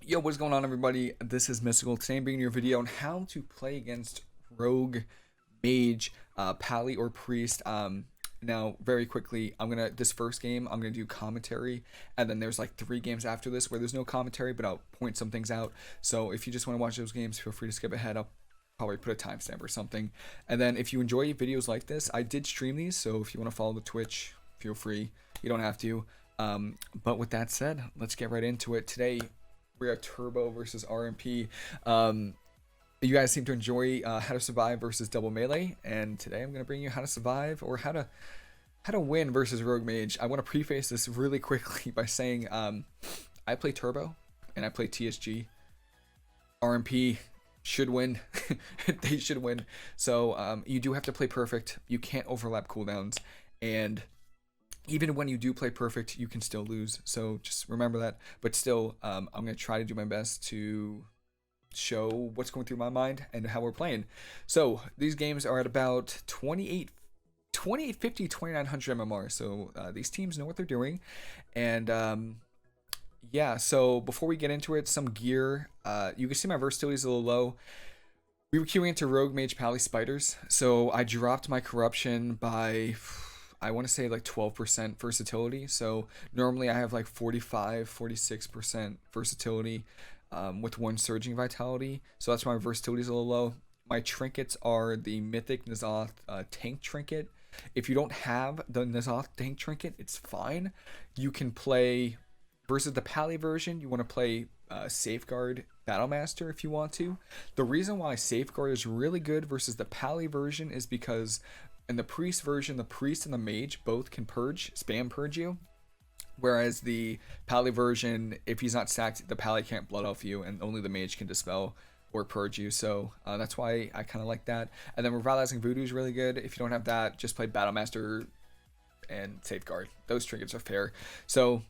Yo, what's going on, everybody? This is Mystical. Today I'm bringing you a video on how to play against Rogue, Mage, Pally, or Priest. Now, very quickly, this first game, I'm gonna do commentary, and then there's like 3 games after this where there's no commentary, but I'll point some things out. So if you just want to watch those games, feel free to skip ahead. I'll probably put a timestamp or something. And then if you enjoy videos like this, I did stream these, so if you want to follow the Twitch, feel free. You don't have to. But with that said, let's get right into it. Today, we are Turbo versus RMP. You guys seem to enjoy how to survive versus double melee, and today I'm going to bring you how to survive or how to win versus Rogue Mage. I want to preface this really quickly by saying I play Turbo and I play TSG. RMP should win. They should win. So you do have to play perfect. You can't overlap cooldowns, and even when you do play perfect, you can still lose. So just remember that. But still, I'm going to try to do my best to show what's going through my mind and how we're playing. So these games are at about 2850, 2900 MMR. So these teams know what they're doing. And yeah, so before we get into it, some gear. You can see my versatility is a little low. We were queuing into Rogue Mage Pally Spiders. So I dropped my corruption by, I want to say, like 12% versatility. So normally I have like 46% versatility with 1 surging vitality. So that's why my versatility is a little low. My trinkets are the Mythic N'Zoth tank trinket. If you don't have the N'Zoth tank trinket, it's fine. You can play versus the Pally version. You want to play Safeguard Battlemaster if you want to. The reason why Safeguard is really good versus the Pally version is because in the Priest version, the Priest and the Mage both can spam purge you. Whereas the Pally version, if he's not stacked, the Pally can't blood off you, and only the Mage can dispel or purge you. So that's why I kind of like that. And then Revitalizing Voodoo is really good. If you don't have that, just play Battlemaster and Safeguard. Those trinkets are fair. So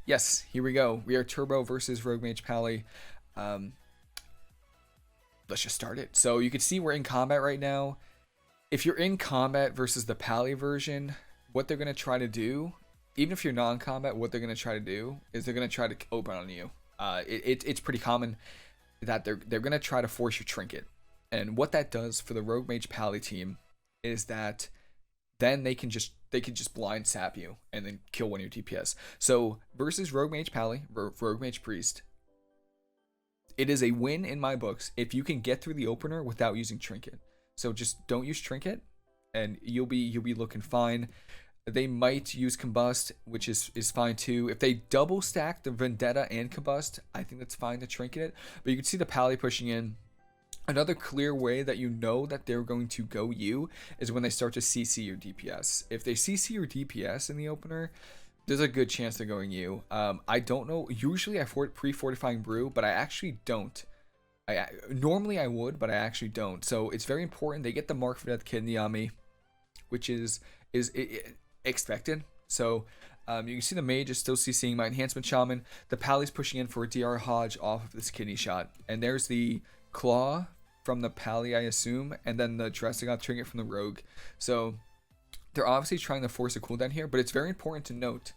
yes, here we go. We are Turbo versus Rogue Mage Pally. Let's just start it. So you can see we're in combat right now. If you're in combat versus the Pally version, what they're going to try to do, even if you're non-combat, what they're going to try to do is they're going to try to open on you. It's pretty common that they're going to try to force your trinket. And what that does for the Rogue Mage Pally team is that then they can just blind sap you and then kill one of your DPS. So versus Rogue Mage Pally, Rogue Mage Priest, it is a win in my books if you can get through the opener without using trinket. So just don't use trinket, and you'll be looking fine. They might use combust, which is fine too. If they double stack the vendetta and combust, I think that's fine to trinket it. But you can see the Pally pushing in. Another clear way that you know that they're going to go you is when they start to CC your DPS. If they CC your DPS in the opener, there's a good chance they're going you. I don't know. Usually I pre-fortifying brew, but I actually don't. Normally I would, but I actually don't. So it's very important they get the Mark for Death kidney on me, which is expected. So you can see the Mage is still CCing my Enhancement Shaman. The Pally's pushing in for a DR Hodge off of this kidney shot. And there's the Claw from the Pally, I assume, and then the Dressing Trinket from the Rogue. So they're obviously trying to force a cooldown here, but it's very important to note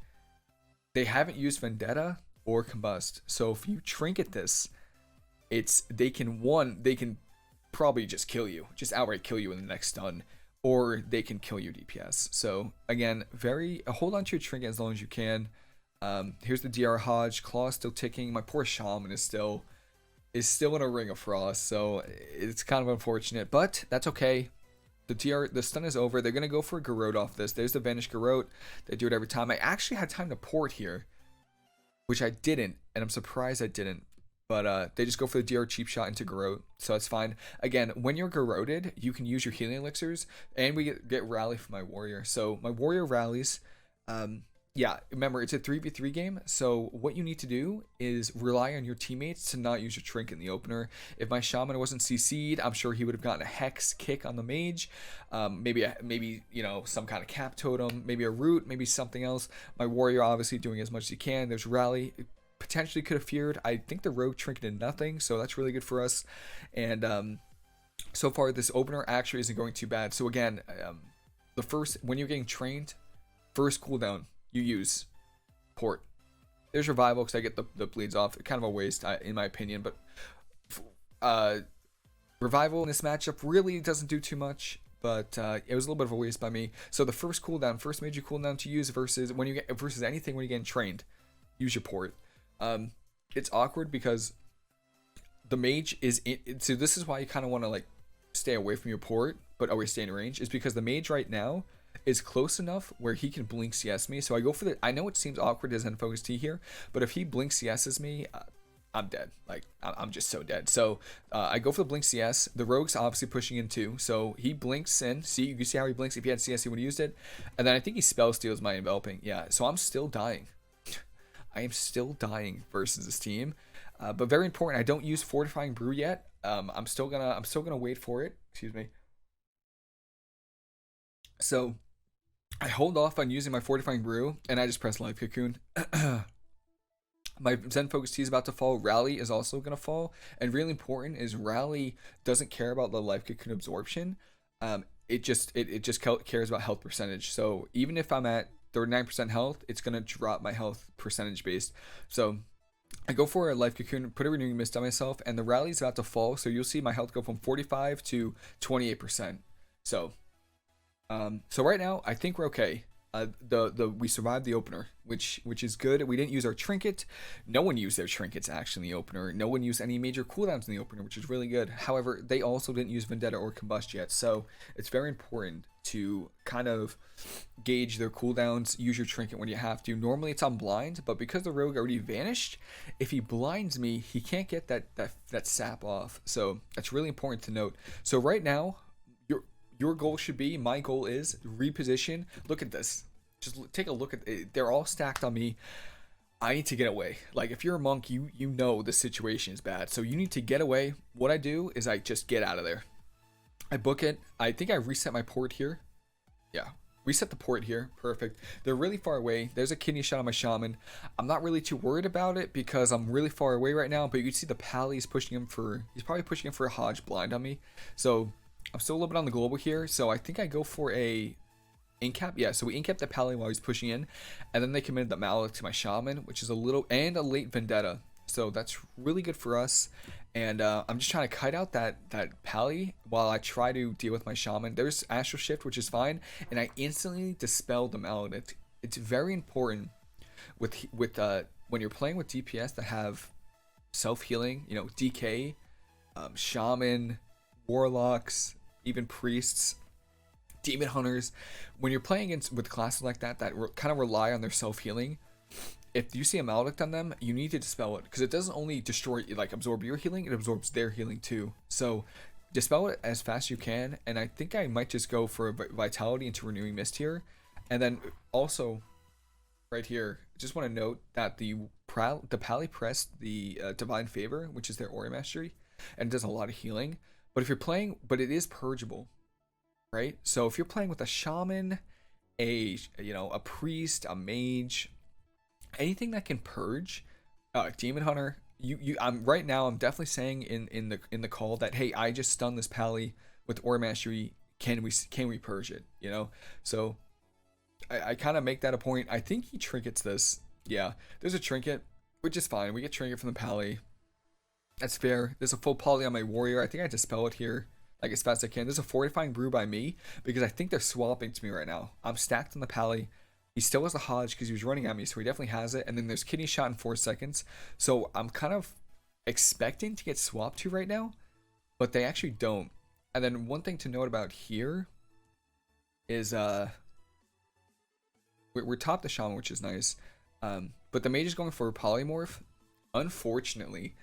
they haven't used Vendetta or Combust. So if you trinket this, they can probably just kill you, just outright kill you in the next stun, or they can kill your DPS. So again, hold on to your trinket as long as you can. Here's the DR Hodge. Claw still ticking. My poor Shaman is still in a ring of frost, so it's kind of unfortunate, but that's okay. The stun is over. They're gonna go for a Garrote off this. There's the Vanished Garrote. They do it every time. I actually had time to port here, which I didn't, and I'm surprised I didn't. But they just go for the DR cheap shot into Garrote, so that's fine. Again, when you're Garroted, you can use your healing elixirs, and we get rally from my warrior. So my warrior rallies. Yeah, remember, it's a 3v3 game, so what you need to do is rely on your teammates to not use your trinket in the opener. If my Shaman wasn't CC'd, I'm sure he would have gotten a Hex kick on the Mage, maybe you know, some kind of cap totem, maybe a root, maybe something else. My warrior obviously doing as much as he can. There's rally. Potentially could have feared. I think the Rogue trinketed nothing, so that's really good for us. And so far, this opener actually isn't going too bad. So again, when you're getting trained, first cooldown, you use port. There's revival because I get the bleeds off. Kind of a waste in my opinion, but revival in this matchup really doesn't do too much. But it was a little bit of a waste by me. So the first cooldown, first major cooldown to use versus anything when you get trained, use your port. It's awkward because the mage is in, so this is why you kind of want to like stay away from your port, but always stay in range, is because the mage right now is close enough where he can blink CS me. So I go for the, I know it seems awkward as Zen Focus T here, but if he blink CS's me, I'm dead. Like, I'm just so dead. So I go for the blink CS. The rogue's obviously pushing in too. So he blinks in. See, you can see how he blinks. If he had CS, he would have used it. And then I think he spell steals my enveloping. Yeah, so I'm still dying. I am still dying versus this team. But very important, I don't use Fortifying Brew yet. I'm still gonna wait for it. Excuse me. So I hold off on using my Fortifying Brew, and I just press Life Cocoon. My Zen Focus T is about to fall. Rally is also going to fall. And really important is Rally doesn't care about the Life Cocoon absorption. It just cares about health percentage. So even if I'm at 39% health, it's going to drop my health percentage based. So I go for a Life Cocoon, put a Renewing Mist on myself, and the Rally is about to fall. So you'll see my health go from 45 to 28%. So right now, I think we're okay. We survived the opener, which is good. We didn't use our trinket. No one used their trinkets actually in the opener. No one used any major cooldowns in the opener, which is really good. However, they also didn't use Vendetta or Combust yet, so it's very important to kind of gauge their cooldowns. Use your trinket when you have to. Normally it's on blind, but because the rogue already vanished, if he blinds me, he can't get that sap off. So that's really important to note. So right now, your goal should be, my goal is, reposition. Look at this. Just take a look at it. They're all stacked on me. I need to get away. Like, if you're a monk, you know the situation is bad. So you need to get away. What I do is I just get out of there. I book it. I think I reset my port here. Yeah. Reset the port here. Perfect. They're really far away. There's a kidney shot on my shaman. I'm not really too worried about it because I'm really far away right now. But you can see the Pally's pushing him for... He's probably pushing him for a Hodge blind on me. So... I'm still a little bit on the global here, so I think I go for a incap. Yeah, so we incap the Pally while he's pushing in, and then they committed the Malak to my Shaman, which is a late Vendetta. So that's really good for us. And I'm just trying to kite out that Pally while I try to deal with my Shaman. There's Astral Shift, which is fine, and I instantly dispelled the Malak. It's very important with when you're playing with DPS that have self-healing, you know, DK, Shaman, Warlocks, even Priests, Demon Hunters. When you're playing with classes like that kind of rely on their self-healing, if you see a Maledict on them, you need to dispel it, because it doesn't only destroy, like, absorb your healing, it absorbs their healing too. So dispel it as fast as you can, and I think I might just go for a Vitality into Renewing Mist here. And then also right here, just want to note that the Pally pressed the Divine Favor, which is their Aura Mastery, and it does a lot of healing. But if you're playing, but it is purgeable, right? So if you're playing with a shaman, a priest, a mage, anything that can purge, demon hunter, I'm definitely saying in the call that, hey, I just stunned this Pally with Aura Mastery. Can we purge it? You know, so I kind of make that a point. I think he trinkets this. Yeah, there's a trinket, which is fine. We get trinket from the Pally. That's fair. There's a full poly on my warrior. I think I dispel it here like as fast as I can. There's a Fortifying Brew by me because I think they're swapping to me right now. I'm stacked on the Pally. He still has a Hodge because he was running at me, so he definitely has it. And then there's Kidney Shot in 4 seconds. So I'm kind of expecting to get swapped to right now, but they actually don't. And then one thing to note about here is we're top the Shaman, which is nice. But the mage is going for a Polymorph. Unfortunately,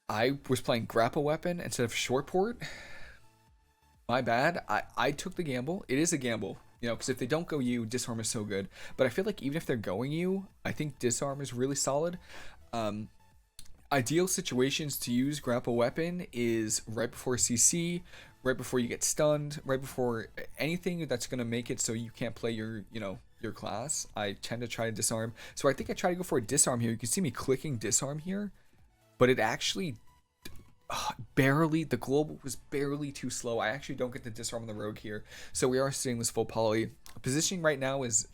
I was playing grapple weapon instead of short port. My bad. I took the gamble. It is a gamble, you know, because if they don't go you, disarm is so good. But I feel like even if they're going you, I think disarm is really solid. Ideal situations to use grapple weapon is right before CC, right before you get stunned, right before anything that's going to make it so you can't play your class. I tend to try to disarm. So I think I try to go for a disarm here. You can see me clicking disarm here. But it actually barely, the global was barely too slow. I actually don't get the disarm on the rogue here. So we are seeing this full poly. Positioning right now is,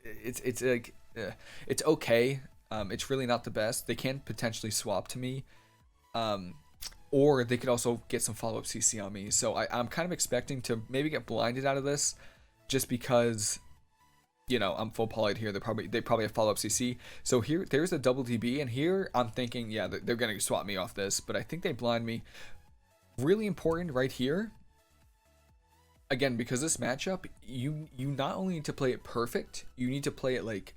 it's okay. It's really not the best. They can potentially swap to me. Or they could also get some follow-up CC on me. So I'm kind of expecting to maybe get blinded out of this just because, you know, I'm full polyed here. They probably have follow-up CC. So there's a double DB, and here I'm thinking, yeah, they're going to swap me off this, but I think they blind me. Really important right here. Again, because this matchup, you not only need to play it perfect, you need to play it like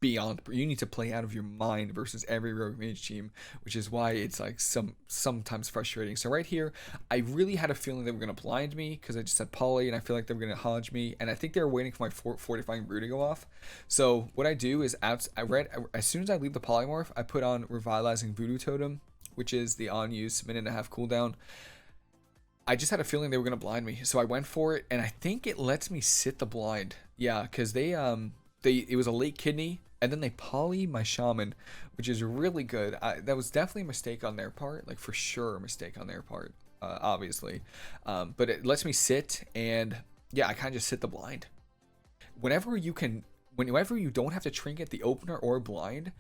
beyond. You need to play out of your mind versus every rogue mage team, which is why it's like sometimes frustrating. So right here, I really had a feeling they were gonna blind me because I just said poly, and I feel like they were gonna hodge me, and I think they were waiting for my fortifying brew to go off. So what I do is as soon as I leave the polymorph, I put on revitalizing voodoo totem, which is the on use minute and a half cooldown. I just had a feeling they were gonna blind me, so I went for it, and I think it lets me sit the blind. Yeah, because it was a late kidney, and then they poly my shaman, which is really good. That was definitely a mistake on their part, like for sure a mistake on their part, obviously. But it lets me sit, and yeah, I kind of just sit the blind. Whenever you don't have to trinket the opener or blind,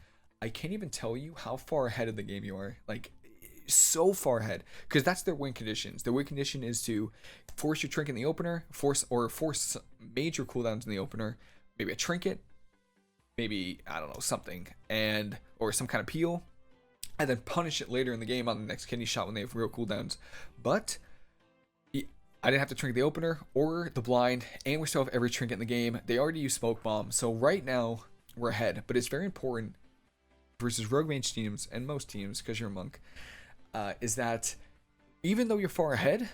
I can't even tell you how far ahead of the game you are. Like, so far ahead, because that's their win conditions. Their win condition is to force your trinket in the opener, force major cooldowns in the opener, maybe a trinket, maybe, I don't know, something, or some kind of peel, and then punish it later in the game on the next kidney shot when they have real cooldowns. But I didn't have to trinket the opener or the blind, and we still have every trinket in the game. They already use smoke bomb, so right now we're ahead. But it's very important versus rogue mage teams and most teams, because you're a monk, is that even though you're far ahead,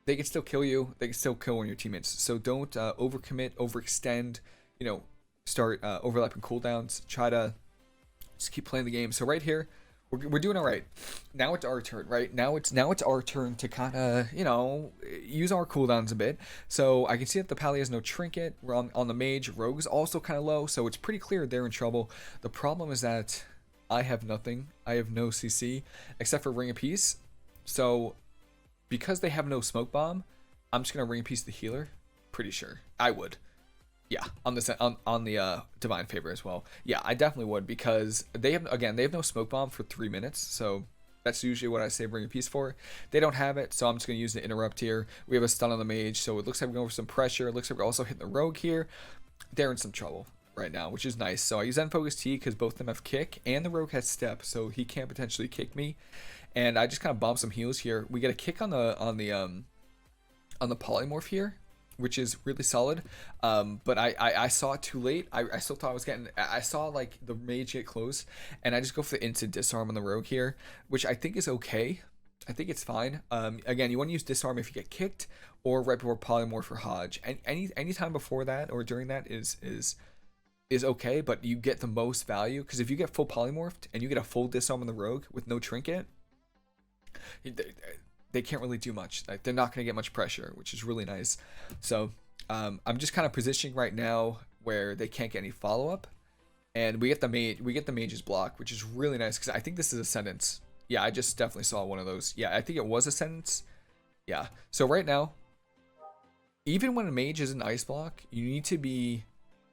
they can still kill you. They can still kill one of your teammates. So don't overcommit, overextend. You know, start overlapping cooldowns. Try to just keep playing the game. So right here, we're doing all right. Now it's our turn, right? Now it's our turn to kind of, you know, use our cooldowns a bit. So I can see that the pally has no trinket. We're on the mage. Rogue is also kind of low, so it's pretty clear they're in trouble. The problem is that I have nothing. I have no CC except for Ring of Peace. So because they have no smoke bomb, I'm just gonna Ring of Peace the healer. Pretty sure I would. Yeah, on the divine favor as well. Yeah, I definitely would, because they have no smoke bomb for 3 minutes. So that's usually what I save Ring of Peace for. They don't have it, so I'm just gonna use the interrupt here. We have a stun on the mage, so it looks like we're going for some pressure. It looks like we're also hitting the rogue here. They're in some trouble right now, which is nice. So I use Zen Focus T because both of them have kick, and the rogue has step, so he can't potentially kick me. And I just kind of bomb some heals here. We get a kick on the polymorph here, which is really solid. But I saw it too late. I still thought I saw like the mage get close, and I just go for the instant disarm on the rogue here, which I think is okay. I think it's fine. Again, you want to use disarm if you get kicked, or right before polymorph or hodge. And any time before that or during that is okay, but you get the most value, because if you get full polymorphed and you get a full disarm on the rogue with no trinket, they can't really do much. Like, they're not going to get much pressure, which is really nice. So I'm just kind of positioning right now where they can't get any follow-up, and we get the mage's block, which is really nice, because I think this is a sentence. Yeah, I just definitely saw one of those. Yeah, I think it was a sentence. Yeah, so right now, even when a mage is an ice block, you need to be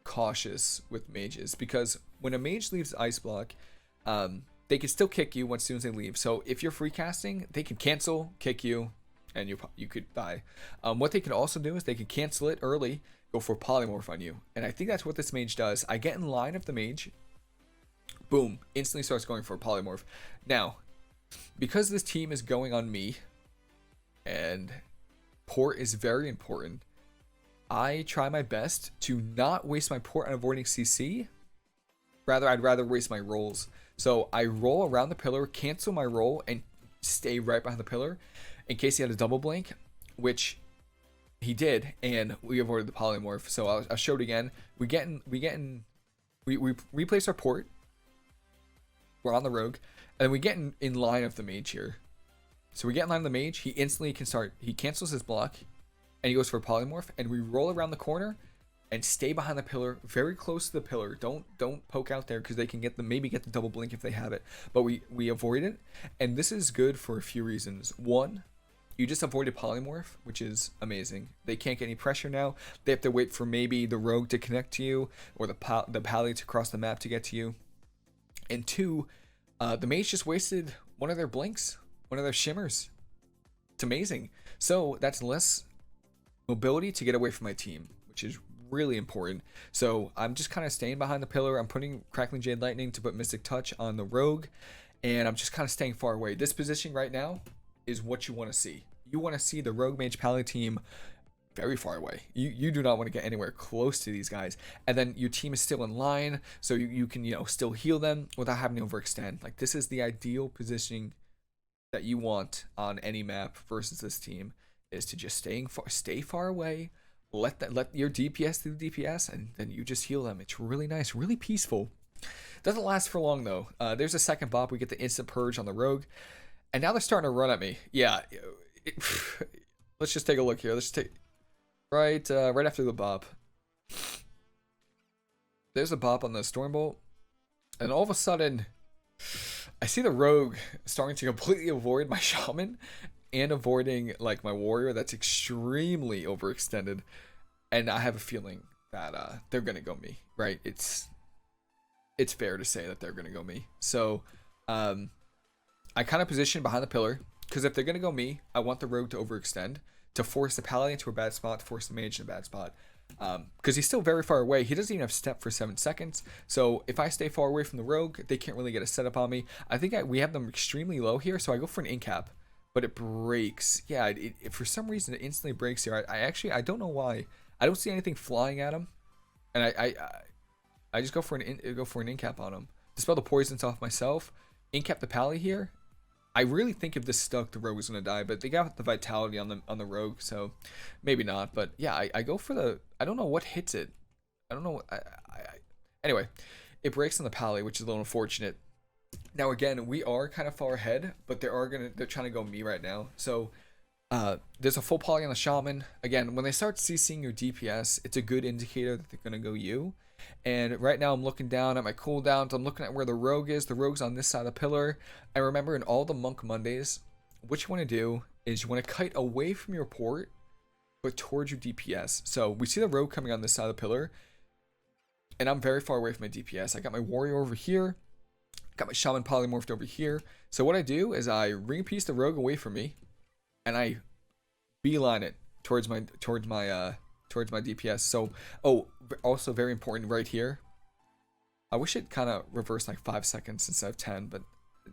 cautious with mages, because when a mage leaves ice block, they can still kick you as soon as they leave. So if you're free casting, they can cancel, kick you, and you could die. What they can also do is they can cancel it early, go for polymorph on you, and I think that's what this mage does. I get in line of the mage, boom, instantly starts going for a polymorph. Now, because this team is going on me, and port is very important, I try my best to not waste my port on avoiding CC. I'd rather waste my rolls. So I roll around the pillar, cancel my roll, and stay right behind the pillar in case he had a double blink, which he did, and we avoided the polymorph. So I'll show it again. We replace our port. We're on the rogue, and then we get in line of the mage here. So we get in line of the mage. He instantly he cancels his block, and he goes for a polymorph, and we roll around the corner and stay behind the pillar, very close to the pillar. Don't poke out there, because they can maybe get the double blink if they have it. But we avoid it, and this is good for a few reasons. One, you just avoided polymorph, which is amazing. They can't get any pressure now. They have to wait for maybe the rogue to connect to you, or the pally to cross the map to get to you. And two, the mage just wasted one of their blinks, one of their shimmers. It's amazing. So that's less mobility to get away from my team, which is really important. So I'm just kind of staying behind the pillar. I'm putting Crackling Jade Lightning to put Mystic Touch on the rogue, and I'm just kind of staying far away. This position right now is what you want to see. You want to see the rogue mage pally team very far away. You do not want to get anywhere close to these guys. And then your team is still in line, so you can, still heal them without having to overextend. Like, this is the ideal positioning that you want on any map versus this team, is to just stay far away, let your DPS do the DPS, and then you just heal them. It's really nice, really peaceful. Doesn't last for long though. There's a second bop. We get the instant purge on the rogue, and now they're starting to run at me. Yeah, let's just take a look here. Let's take right after the bop. There's a bop on the Stormbolt, and all of a sudden, I see the rogue starting to completely avoid my shaman and avoiding like my warrior that's extremely overextended, and I have a feeling that they're gonna go me, right? It's fair to say that they're gonna go me. So I kind of position behind the pillar, because if they're gonna go me, I want the rogue to overextend, to force the paladin into a bad spot, to force the mage in a bad spot, because he's still very far away. He doesn't even have step for 7 seconds, so if I stay far away from the rogue, they can't really get a setup on me. I think we have them extremely low here, so I go for an incap, but it breaks. Yeah, it for some reason it instantly breaks here. I don't know why. I don't see anything flying at him, and I just go for an incap on him. Dispel the poisons off myself, incap the pally here. I really think if this stuck, the rogue was gonna die, but they got the vitality on the rogue, so maybe not. But yeah, I go for the, I don't know what hits it. I don't know. Anyway, it breaks on the pally, which is a little unfortunate. Now again, we are kind of far ahead, but they're trying to go me right now. So there's a full poly on the shaman. Again, when they start CCing your DPS, it's a good indicator that they're gonna go you. And right now I'm looking down at my cooldowns. I'm looking at where the rogue is. The rogue's on this side of the pillar. I remember in all the Monk Mondays, what you want to do is you want to kite away from your port, but towards your DPS. So we see the rogue coming on this side of the pillar, and I'm very far away from my DPS. I got my warrior over here, got my shaman polymorphed over here. So what I do is I ring piece the rogue away from me, and I beeline it towards my DPS. So, also very important right here. I wish it kind of reversed like 5 seconds instead of 10, but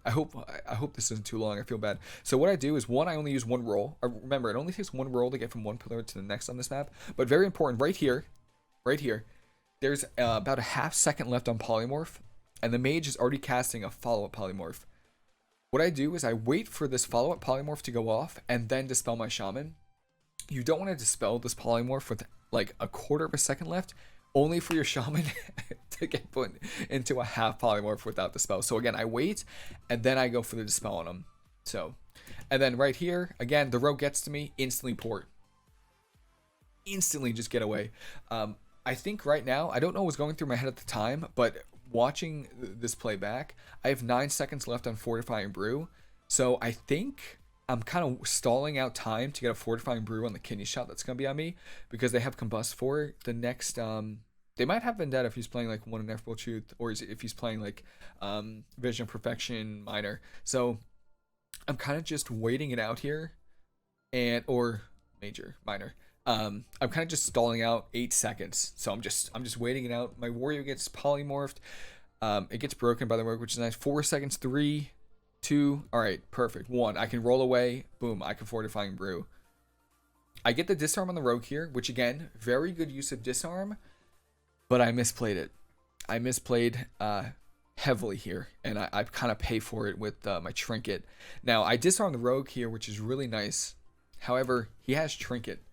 I hope this isn't too long. I feel bad. So what I do is, one, I only use one roll. Remember, it only takes one roll to get from one pillar to the next on this map. But very important, right here, there's about a half second left on polymorph, and the mage is already casting a follow-up polymorph. What I do is I wait for this follow-up polymorph to go off, and then dispel my shaman. You don't want to dispel this polymorph with like a quarter of a second left, only for your shaman to get put into a half polymorph without the spell. So again, I wait, and then I go for the dispel on him. So, and then right here, again, the rogue gets to me, instantly port. Instantly just get away. I think right now, I don't know what was going through my head at the time, but watching this play back, I have 9 seconds left on Fortifying Brew. So I think I'm kind of stalling out time to get a Fortifying Brew on the kidney shot that's going to be on me, because they have Combust for the next, they might have Vendetta if he's playing like One Ineffable Truth, or if he's playing like Vision Perfection Minor. So I'm kind of just waiting it out here, or Major, Minor. I'm kind of just stalling out 8 seconds. So I'm just waiting it out. My warrior gets polymorphed. It gets broken by the rogue, which is nice. 4 seconds, 3, 2, all right, perfect. 1, I can roll away. Boom, I can Fortifying Brew. I get the disarm on the rogue here, which again, very good use of disarm, but I misplayed it. I misplayed heavily here, and I kind of pay for it with my trinket. Now, I disarm the rogue here, which is really nice. However, he has trinket.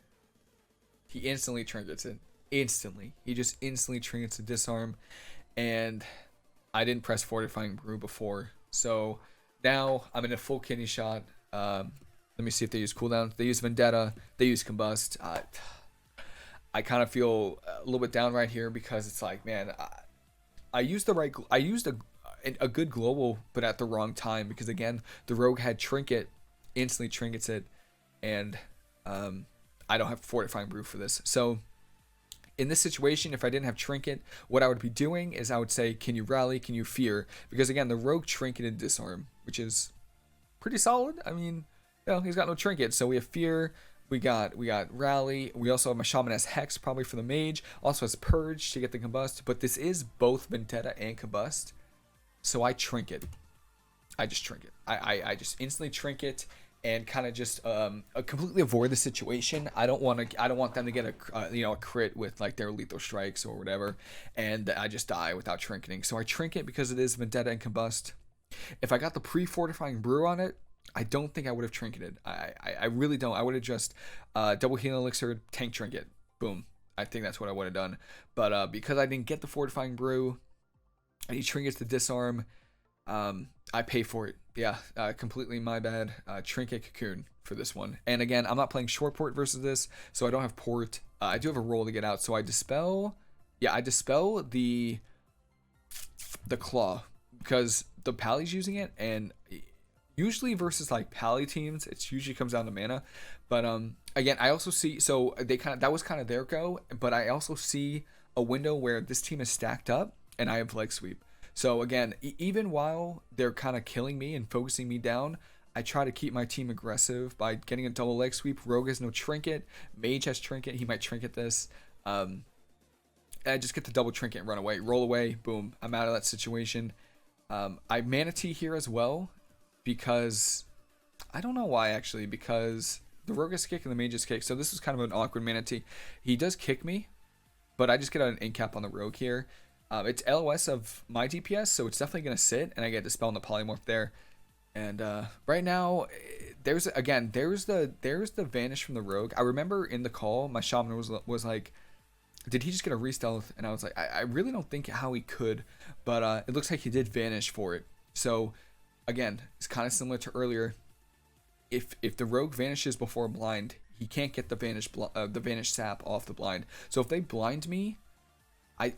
He instantly trinkets it. Instantly. He just instantly trinkets the disarm, and I didn't press Fortifying Brew before. So now I'm in a full kidney shot. Let me see if they use cooldowns. They use Vendetta. They use Combust. I kind of feel a little bit down right here, because it's like, man, I used a good global, but at the wrong time, because again, the rogue had trinket, instantly trinkets it, and I don't have Fortifying Brew for this. So in this situation, if I didn't have Trinket, what I would be doing is I would say, can you rally? Can you fear? Because again, the rogue trinketed disarm, which is pretty solid. I mean, he's got no trinket, so we have fear. We got rally. We also have my shaman has hex probably for the mage. Also has purge to get the combust. But this is both vendetta and combust, so I trinket. I just trinket. I just instantly trinket and kind of just completely avoid the situation. I don't want them to get a crit with like their lethal strikes or whatever, and I just die without trinketing. So I trinket because it is vendetta and combust. If I got the pre-fortifying brew on it, I don't think I would have trinketed. I really don't. I would have just double healing elixir, tank trinket, boom. I think that's what I would have done. But because I didn't get the fortifying brew, and he trinkets to disarm, I pay for it. Yeah, completely my bad. Trinket cocoon for this one. And again, I'm not playing short port versus this, so I don't have port. I do have a roll to get out, so I dispel. Yeah, I dispel the claw because the Pally's using it, and usually versus like Pally teams, it usually comes down to mana. But again, I also see, so that was kind of their go, but I also see a window where this team is stacked up and I have leg sweep. So again, even while they're kind of killing me and focusing me down, I try to keep my team aggressive by getting a double leg sweep. Rogue has no trinket. Mage has trinket. He might trinket this. And I just get the double trinket and run away. Roll away. Boom. I'm out of that situation. I Mana Tea here as well because I don't know why actually, because the Rogue is kick and the Mage is kick. So this is kind of an awkward Mana Tea. He does kick me, but I just get an incap on the Rogue here. It's LOS of my DPS, so it's definitely going to sit, and I get Dispel on the Polymorph there. And right now, there's the Vanish from the Rogue. I remember in the call, my Shaman was like, did he just get a re-stealth? And I was like, I really don't think how he could, but it looks like he did Vanish for it. So, again, it's kind of similar to earlier. If the Rogue vanishes before a blind, he can't get the Vanish sap off the blind. So if they blind me, I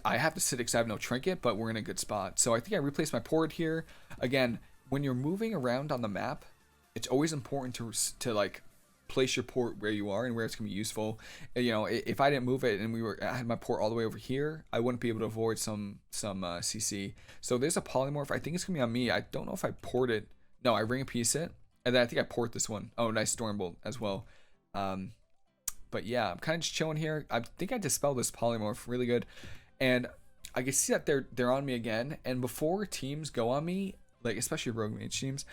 have to sit because I have no trinket, but we're in a good spot. So I think I replaced my port here. Again, when you're moving around on the map, it's always important to like place your port where you are and where it's gonna be useful. You know, if I didn't move it and I had my port all the way over here, I wouldn't be able to avoid some CC. So there's a polymorph. I think it's gonna be on me. I don't know if I port it. No, I ring a piece it, and then I think I port this one. Oh, nice Stormbolt as well. But yeah, I'm kind of just chilling here. I think I dispelled this polymorph really good, and I can see that they're on me again. And before teams go on me, like especially rogue mage teams,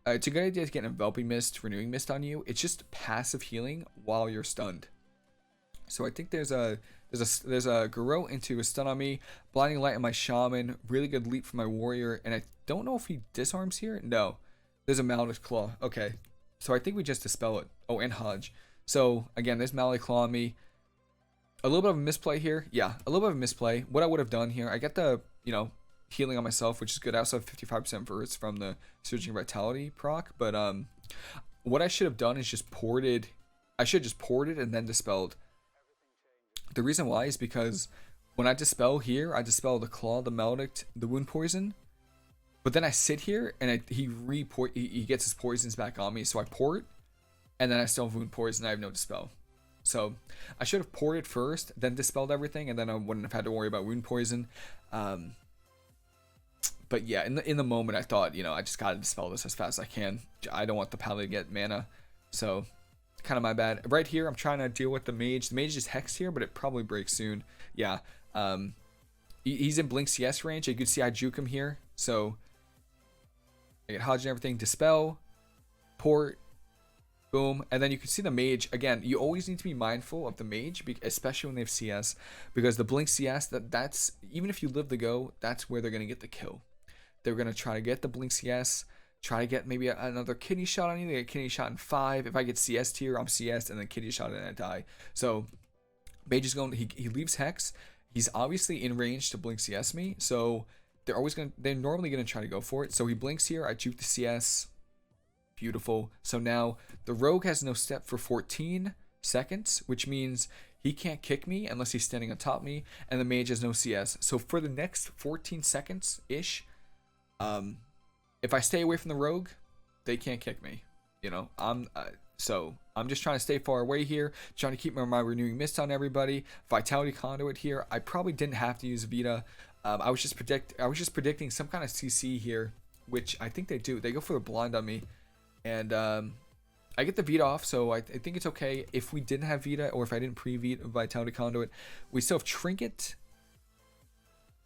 it's a good idea to get enveloping mist, renewing mist on you. It's just passive healing while you're stunned. So I think there's a Garou into a stun on me, blinding light on my shaman, really good leap for my warrior, and I don't know if he disarms here. No, there's a Maledict Claw. Okay, so I think we just dispel it. Oh, and Hodge. So again, there's Maledict Claw on me. A little bit of a misplay here. Yeah, a little bit of a misplay. What I would have done here, I get the, healing on myself, which is good. I also have 55% verse from the Surging Vitality proc. But what I should have done is just ported. I should have just ported and then dispelled. The reason why is because when I dispel here, I dispel the Claw, the Maledict, the Wound Poison. But then I sit here and he gets his poisons back on me. So I port. And then I still have Wound Poison. I have no Dispel. So I should have ported first, then dispelled everything, and then I wouldn't have had to worry about Wound Poison. But yeah, in the moment, I thought, I just got to dispel this as fast as I can. I don't want the Pally to get mana. So kind of my bad. Right here, I'm trying to deal with the Mage. The Mage is hexed here, but it probably breaks soon. Yeah. He's in Blink CS range. You can see I juke him here. So I get Hodge and everything. Dispel. Port. Boom. And then you can see the Mage. Again, you always need to be mindful of the Mage, especially when they have CS, because the Blink CS, that's even if you live the go, that's where they're going to get the kill. They're going to try to get the Blink CS, try to get maybe another kidney shot on you. They get kidney shot in 5. If I get CS tier, I'm CS, and then kidney shot and I die. So Mage is going, he leaves Hex. He's obviously in range to Blink CS me, so they're normally going to try to go for it. So he blinks here, I juke the CS. Beautiful. So now the Rogue has no step for 14 seconds, which means he can't kick me unless he's standing on top of me, and the Mage has no CS. So for the next 14 seconds ish, if I stay away from the Rogue, they can't kick me. So I'm just trying to stay far away here, trying to keep my renewing mist on everybody. Vitality conduit here. I probably didn't have to use Vita. I was just predicting some kind of CC here, which I think they do. They go for the blind on me, and I get the Vita off, so I think it's okay. If we didn't have Vita, or if I didn't pre-Vita Vitality Conduit, we still have Trinket,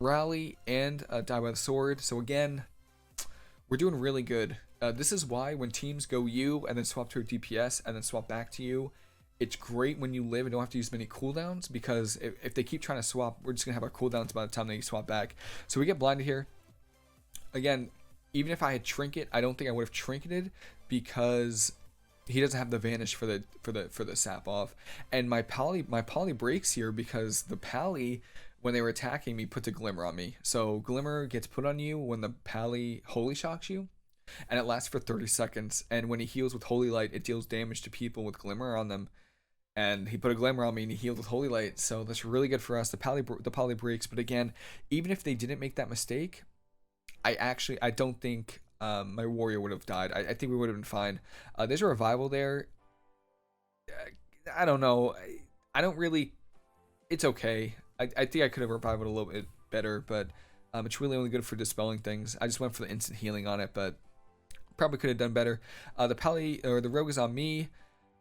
Rally, and Die by the Sword. So again, we're doing really good. This is why when teams go you and then swap to a DPS and then swap back to you, it's great when you live and don't have to use many cooldowns, because if they keep trying to swap, we're just going to have our cooldowns by the time they swap back. So we get blinded here. Again, even if I had Trinket, I don't think I would have Trinketed, because he doesn't have the vanish for the sap off. And my Pally breaks here because the Pally, when they were attacking me, puts a glimmer on me. So glimmer gets put on you when the Pally holy shocks you, and it lasts for 30 seconds. And when he heals with holy light, it deals damage to people with glimmer on them. And he put a glimmer on me and he healed with holy light, so that's really good for us. The Pally breaks, but again, even if they didn't make that mistake, I don't think my warrior would have died. I think we would have been fine. There's a revival there. I don't know. I don't really. It's okay. I think I could have revived it a little bit better, but it's really only good for dispelling things. I just went for the instant healing on it, but probably could have done better. The Pally or the rogue is on me.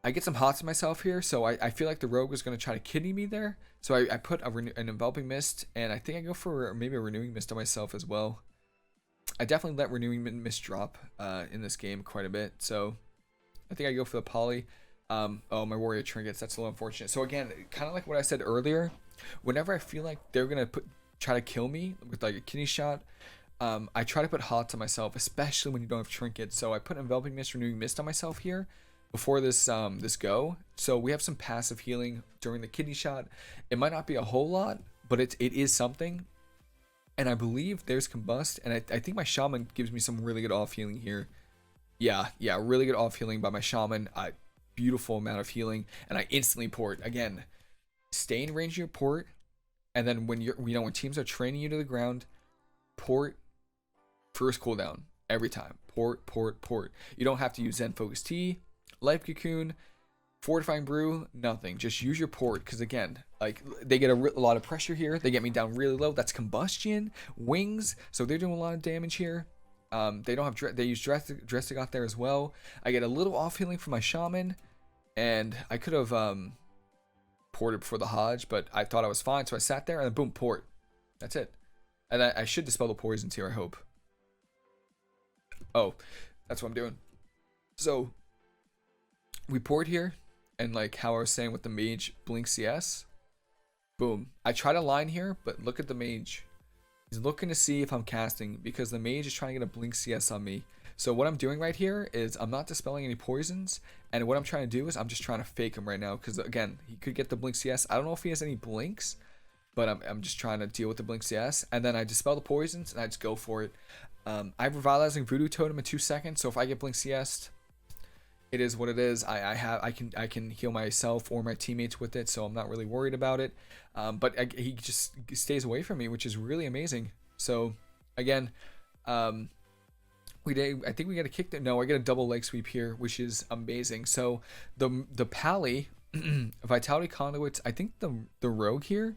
I get some hots in myself here, so I feel like the rogue was going to try to kidney me there. So I put an enveloping mist, and I think I go for maybe a renewing mist on myself as well. I definitely let renewing mist drop in this game quite a bit, so I think I go for the Poly. Oh, my warrior trinkets, that's a little unfortunate. So again, kind of like what I said earlier, whenever I feel like they're going to try to kill me with like a kidney shot, I try to put hots on myself, especially when you don't have trinkets. So I put enveloping mist, renewing mist on myself here before this go. So we have some passive healing during the kidney shot. It might not be a whole lot, but it is something. And I believe there's combust, and I think my shaman gives me some really good off healing here. Yeah, really good off healing by my shaman. Beautiful amount of healing, and I instantly port. Again, stay in range of your port, and then when when teams are training you to the ground, port first cooldown every time. Port. You don't have to use Zen Focus Tea, Life Cocoon, Fortifying Brew, nothing. Just use your port, because again, like they get a lot of pressure here. They get me down really low. That's combustion, wings, so they're doing a lot of damage here. They don't have they use Dressing out there as well. I get a little off healing from my shaman, and I could have ported before the Hodge, but I thought I was fine, so I sat there and then boom, port. That's it. And I should dispel the poisons here, I hope. Oh, that's what I'm doing. So we port here, and like how I was saying with the mage blink CS, boom. I try to line here, but look at the mage. He's looking to see if I'm casting, because the mage is trying to get a blink CS on me. So what I'm doing right here is I'm not dispelling any poisons, and what I'm trying to do is I'm just trying to fake him right now, because again, he could get the blink CS. I don't know if he has any blinks, but I'm just trying to deal with the blink CS, and then I dispel the poisons and I just go for it. I have revitalizing voodoo totem in 2 seconds, so if I get blink CS, it is what it is. I can heal myself or my teammates with it, so I'm not really worried about it. But he just stays away from me, which is really amazing. So again, I think we got a kick that. No, I get a double leg sweep here, which is amazing. So the Pally Vitality Conduits, I think the rogue here,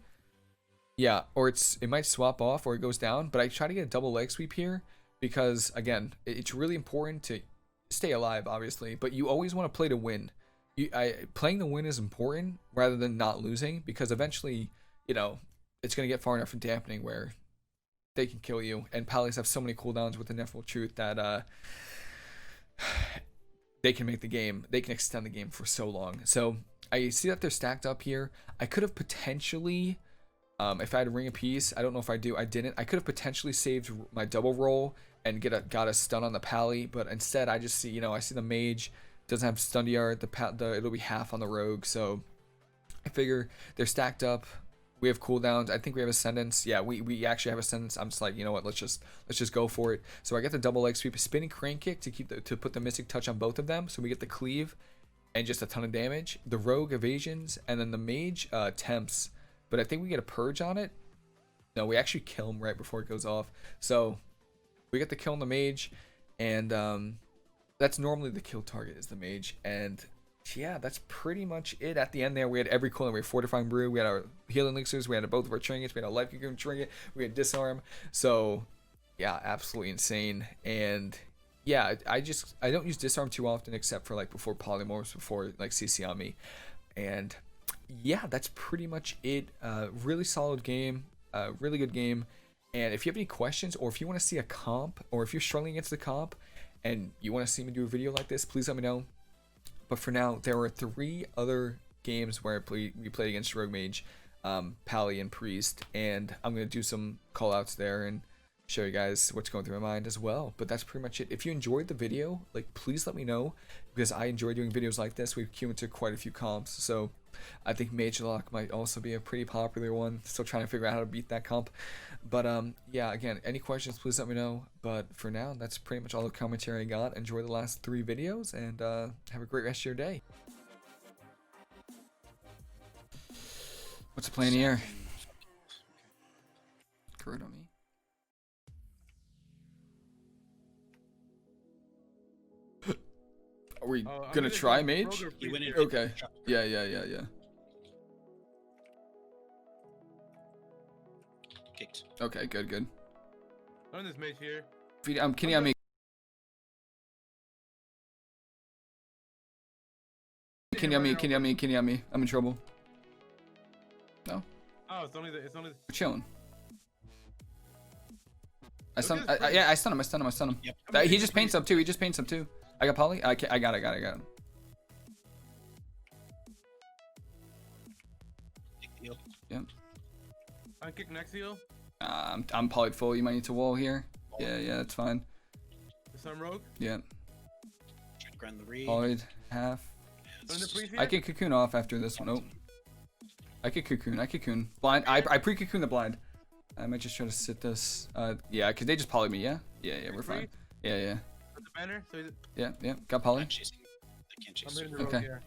yeah, or it might swap off or it goes down, but I try to get a double leg sweep here because again, it's really important to stay alive, obviously, but you always want to play to win. Playing to win is important rather than not losing, because eventually, it's going to get far enough in dampening where they can kill you. And Pallies have so many cooldowns with Ineffable Truth that they can extend the game for so long. So I see that they're stacked up here. I could have potentially, if I had a Ring of Peace, I don't know if I do, I didn't. I could have potentially saved my double roll and got a stun on the Pally, but instead I just see, I see the mage doesn't have stun DR, it'll be half on the rogue, so I figure they're stacked up. We have cooldowns. I think we have Ascendance. Yeah, we actually have Ascendance. I'm just like, you know what, let's just go for it. So I get the double leg sweep, a spinning crane kick to put the Mystic Touch on both of them, so we get the cleave and just a ton of damage. The rogue evasions, and then the mage temps, but I think we get a purge on it. No, we actually kill him right before it goes off. So we get the kill on the mage, and that's normally the kill target is the mage, and yeah, that's pretty much it. At the end there, we had every cooldown. We had Fortifying Brew, we had our Healing Elixirs, we had both of our trinkets, we had a Life Cocoon trinket, we had Disarm. So, yeah, absolutely insane. And yeah, I don't use Disarm too often except for like before Polymorphs, before like CC on me. And yeah, that's pretty much it. Really solid game, really good game. And if you have any questions, or if you want to see a comp, or if you're struggling against the comp and you want to see me do a video like this, please let me know. But for now, there are 3 other games where we played against Rogue Mage, Pally, and Priest, and I'm going to do some callouts there and show you guys what's going through my mind as well. But that's pretty much it. If you enjoyed the video, like, please let me know, because I enjoy doing videos like this. We've queued into quite a few comps, so I think Mage Lock might also be a pretty popular one. Still trying to figure out how to beat that comp. But yeah, again, any questions, please let me know. But for now, that's pretty much all the commentary I got. Enjoy the last 3 videos, and have a great rest of your day. What's the plan here? Correct on me. Are we gonna try Mage? Okay. Yeah. Kicked. Okay, good. On this Mage here. Can you me? Can you me? I'm in trouble. No? Oh, it's only the We're chilling. I Look stun at his I stun him. Yep. He just paints up too. I got Poly? I got him. Kick the heel. Yep. I kick next heal. I'm polyed full. You might need to wall here. Yeah, that's fine. Some rogue. Yeah. Try to grind the read. Polyed half. On the priest here. I can cocoon off after this one. Nope. I could cocoon. Blind. I pre-cocoon the blind. I might just try to sit this. Yeah, cause they just polyed me. Yeah, we're fine. Yeah. With the banner. So Yeah. Got poly. Not chasing. They can't chase. I'm hitting the rogue Okay. here.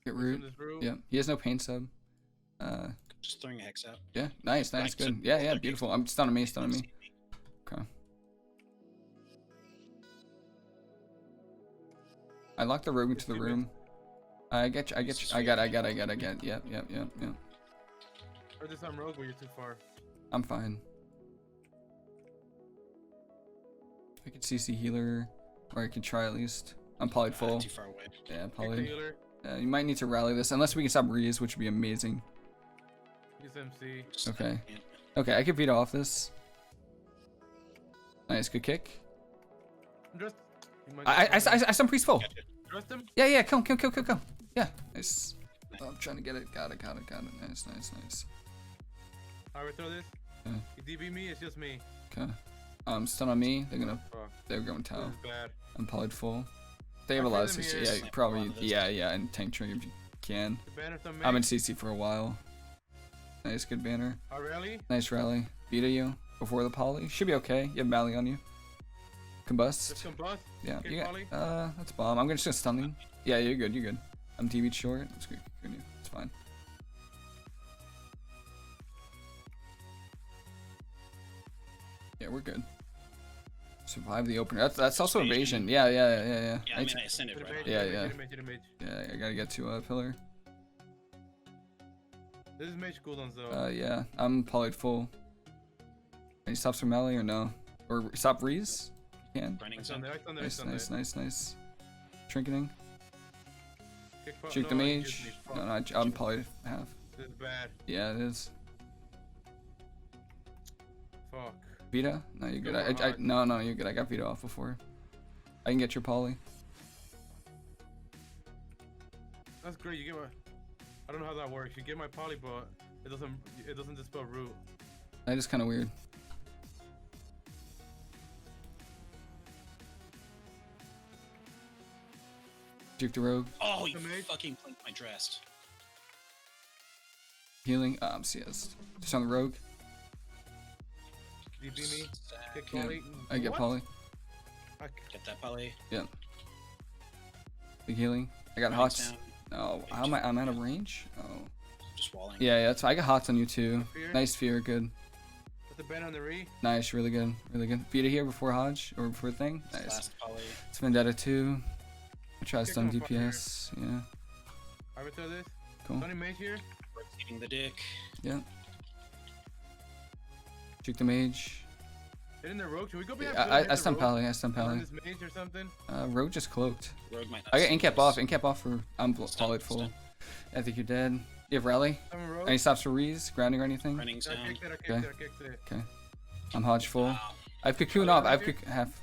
Get root. Yeah. He has no pain sub. Just throwing a hex out. Yeah. Nice. Good. Yeah. Beautiful. I'm stunning me. Okay. I locked the rogue into the room. I got you. I got. Yep. Or this some rogue, but you're too far. I'm fine. I could CC healer, or I could try at least. I'm polyed full. Too far away. Yeah, Kick the polyed. healer. You might need to rally this, unless we can stop Reese, which would be amazing. Use MC. Okay. Okay, I could veto off this. Nice, good kick. Just. I stun Priest full. Trust him. Yeah, come. Yeah, nice. Oh, I'm trying to get it. Got it. Nice. Alright, throw this. Yeah. You DB me, it's just me. Okay. Stun on me. Fuck. They're going This tau. is bad. I'm polyed full. They have a I'll lot of hit CC. them Yeah, here. probably. Yeah, and tank trigger if you can. The banner's on me. I'm in CC for a while. Nice, good banner. Oh, really? Nice rally. Vita you before the poly. Should be okay. You have Mally on you. Combust. Just combust. Yeah, Kick you volley. got. That's bomb. I'm just gonna stun you. Yeah, you're good. I'm TV'd short. It's good. It's fine. Yeah, we're good. Survive the opener. That's also evasion. Yeah. Yeah, I mean, I sent it To the right. mage, Yeah, to the yeah. mage, to the mage, to the mage. Yeah, I gotta get to pillar. This is mage cooldowns though. Yeah, I'm polyed full. Can you stop some melee or no? Or stop Reese? You can. Running It's on zone. there, it's on there, it's on there. Nice. Trinketing. Kick po- Shoot the no, mage. excuse me, No, fuck. no, I'm polyed half. This is bad. Yeah, it is. Fuck. Vita? No, you're good. Go for hard. No, you're good. I got Vita off before. I can get your poly. That's great. You get my. I don't know how that works. You get my poly, but it doesn't dispel root. That is kind of weird. Juke the rogue. Oh, you The mage. fucking blinked my dress. Healing. CS. Just on the rogue. DB me. Kick Yeah, poly. I get What? poly. Get that poly. Yeah. Big healing. I got Running hots. down. Oh, how am I? I'm out of range. Oh. Just walling. Yeah, that's. I got hots on you too. Fear. Nice fear. Good. Put the ban on the re. Nice, really good, really good. Vita here before Hodge or before thing. Nice. Last poly. It's Vendetta 2. I try to Kick stun him fire. DPS. Yeah. I would throw this. Cool. Sunny mage here. Eating the dick. Yeah. Juke the mage. Hit in the rogue. Should we go behind? I stun Pally. I stun Pally. This mage or something. Rogue just cloaked. Rogue might not I got see incap this. off. Incap off for I'm Stun, polyed full. stun. I think you're dead. You have rally. I'm a rogue. Any stops for Rees, grounding or anything? Running's I down. kicked it. I kicked Okay. it. I kicked it. Okay. I'm Hodge full. Wow. I have cocoon off. I have half.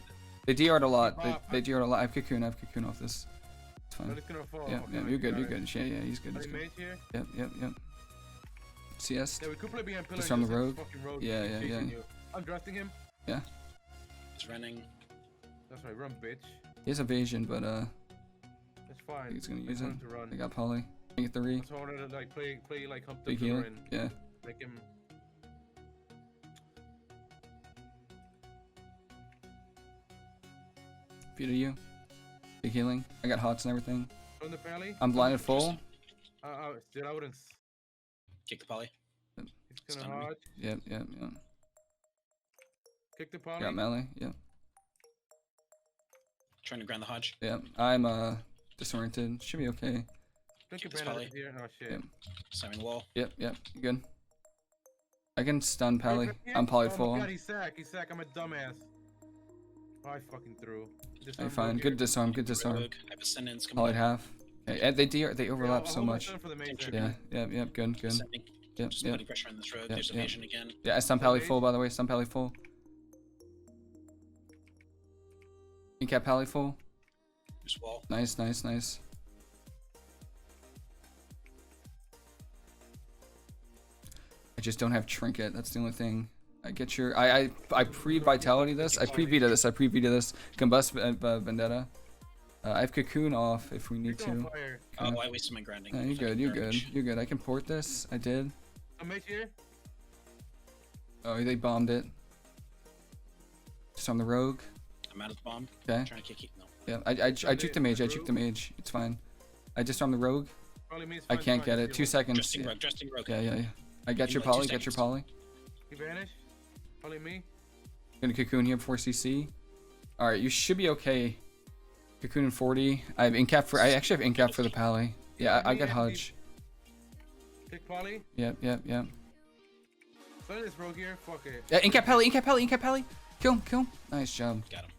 They DR'd a lot. They DR'd a lot. I have cocoon. off this. It's But fine. it's gonna fall. Yeah, Okay, yeah, nice, you're good. got You're it. good. Yeah, he's good. He's Sunny good. mage here. Yep. CS. Yeah, we could play behind pillar. Just on the like rogue? fucking rogue Yeah, keeps yeah, chasing yeah. you. I'm drafting him. He's running. That's right. Run, bitch. He has evasion, but That's fine. he's gonna I use want it. him to run. I got poly. I get the re. So I wanted to like play like hump the Big pillar healer. and Yeah. make him. Feed to you. Big healing. I got hots and everything. Run the pally. I'm blinded full. Dude, I wouldn't. Kick the poly. He's gonna Stun me. hodge. Yep. Kick the poly. Got melee. Yep. Trying to ground the Hodge. Yep. I'm disoriented. Should be okay. Kick your This ban poly. here. Oh shit. Yep. Slamming wall. Yep. You good. I can stun Pally. Right here? I'm polyed Oh full. my god, he's sack. I'm a dumbass. Oh, I fucking threw. Just I'm unrogue fine. here. Good disarm. Good disarm. Rogue. I have Ascendants coming Polyed up. half. Okay. And they overlap I'll so hold my much. stun for the mage Sure. there. Yeah. Good. Ascending. Yep. Just Yep. putting pressure on this rogue. Yep, There's yep. evasion again. Yeah. I stun Pally mage? full, by the way. Stun Pally full. Incap Pally full. There's wall. Nice. I just don't have trinket. That's the only thing. I get your. I pre-vitality this. I pre-vita this. Combust Vendetta. I have cocoon off if we need He's on to. fire. Okay. Oh, I wasted my grounding. No, you're Fucking good. garbage. You're good. I can port this. I did. A mage here. Oh, they bombed it. Just on the rogue. I'm out of the bomb. Okay. Trying to kick it. No. Yeah. I juked the mage. It's fine. I disarmed the rogue. Probably means I fine, can't fine, get it. just 2 heal. seconds. Dressing rogue. Dressing rogue. Yeah. I got Give your me, like, 2 poly. Got your seconds. poly. He vanished. Probably me. Gonna cocoon here before CC. All right, you should be okay. Cocoon in 40. I have incap for. I actually have incap for the pally. Yeah, I got Hodge. Kick poly. Yep. Stun this rogue here. Fuck it. Yeah, incap pally. Kill him. Nice job. Got him.